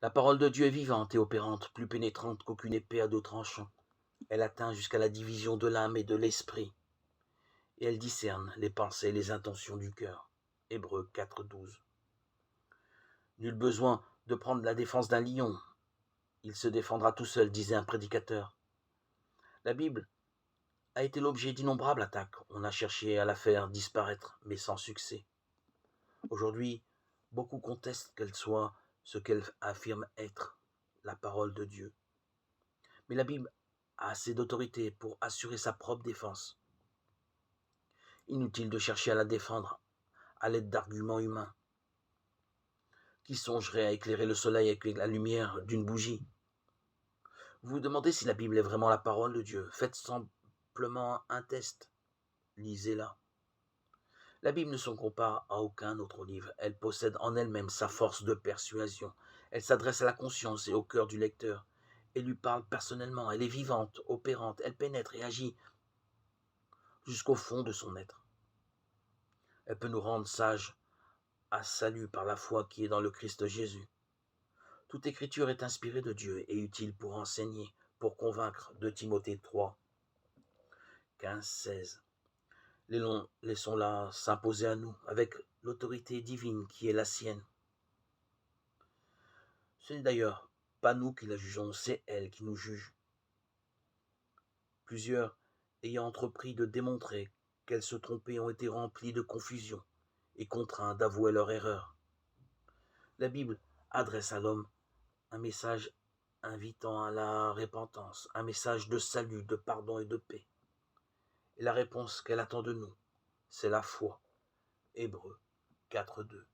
La parole de Dieu est vivante et opérante, plus pénétrante qu'aucune épée à deux tranchants. Elle atteint jusqu'à la division de l'âme et de l'esprit, et elle discerne les pensées et les intentions du cœur. Hébreux 4,12. Nul besoin de prendre la défense d'un lion. Il se défendra tout seul, disait un prédicateur. La Bible a été l'objet d'innombrables attaques. On a cherché à la faire disparaître, mais sans succès. Aujourd'hui, beaucoup contestent qu'elle soit ce qu'elle affirme être, la parole de Dieu. Mais la Bible a assez d'autorité pour assurer sa propre défense. Inutile de chercher à la défendre à l'aide d'arguments humains. Qui songerait à éclairer le soleil avec la lumière d'une bougie? Vous vous demandez si la Bible est vraiment la parole de Dieu. Faites simplement un test. Lisez-la. La Bible ne se compare à aucun autre livre. Elle possède en elle-même sa force de persuasion. Elle s'adresse à la conscience et au cœur du lecteur. Elle lui parle personnellement. Elle est vivante, opérante. Elle pénètre et agit jusqu'au fond de son être. Elle peut nous rendre sages à salut par la foi qui est dans le Christ Jésus. Toute écriture est inspirée de Dieu et utile pour enseigner, pour convaincre. De Timothée 3, 15-16. Laissons-la s'imposer à nous avec l'autorité divine qui est la sienne. Ce n'est d'ailleurs pas nous qui la jugeons, c'est elle qui nous juge. Plusieurs, ayant entrepris de démontrer qu'elles se trompaient, ont été remplis de confusion et contraints d'avouer leur erreur. La Bible adresse à l'homme un message invitant à la repentance, un message de salut, de pardon et de paix. Et la réponse qu'elle attend de nous, c'est la foi. Hébreux 4,2.